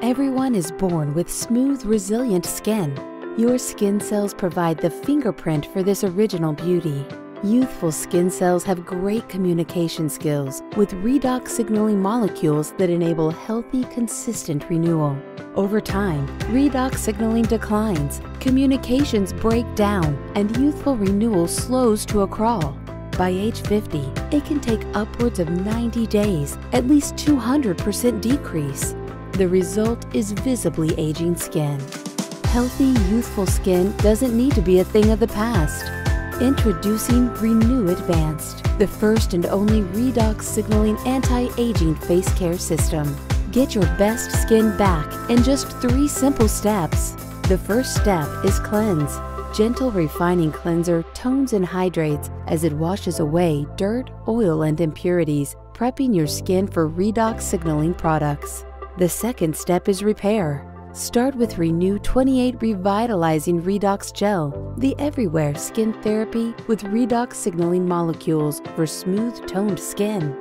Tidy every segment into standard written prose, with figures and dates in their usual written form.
Everyone is born with smooth, resilient skin. Your skin cells provide the fingerprint for this original beauty. Youthful skin cells have great communication skills with redox signaling molecules that enable healthy, consistent renewal. Over time, redox signaling declines, communications break down, and youthful renewal slows to a crawl. By age 50, it can take upwards of 90 days, at least 200% decrease. The result is visibly aging skin. Healthy, youthful skin doesn't need to be a thing of the past. Introducing Renew Advanced, the first and only redox signaling anti-aging face care system. Get your best skin back in just 3 simple steps. The first step is cleanse. Gentle refining cleanser tones and hydrates as it washes away dirt, oil, and impurities, prepping your skin for redox signaling products. The second step is repair. Start with Renew 28 Revitalizing Redox Gel, the everywhere skin therapy with redox signaling molecules for smooth, toned skin.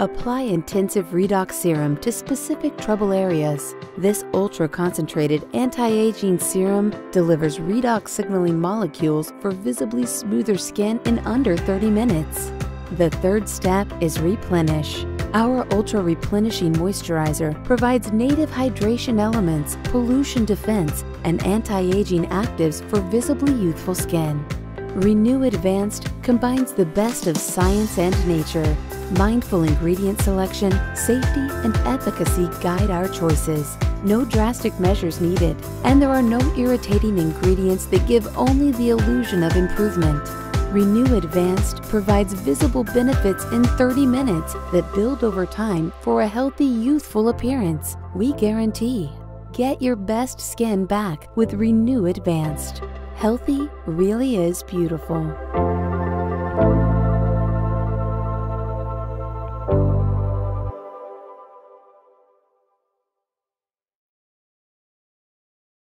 Apply intensive redox serum to specific trouble areas. This ultra-concentrated anti-aging serum delivers redox signaling molecules for visibly smoother skin in under 30 minutes. The third step is replenish. Our Ultra Replenishing Moisturizer provides native hydration elements, pollution defense, and anti-aging actives for visibly youthful skin. Renew Advanced combines the best of science and nature. Mindful ingredient selection, safety, and efficacy guide our choices. No drastic measures needed, and there are no irritating ingredients that give only the illusion of improvement. Renew Advanced provides visible benefits in 30 minutes that build over time for a healthy, youthful appearance. We guarantee. Get your best skin back with Renew Advanced. Healthy really is beautiful.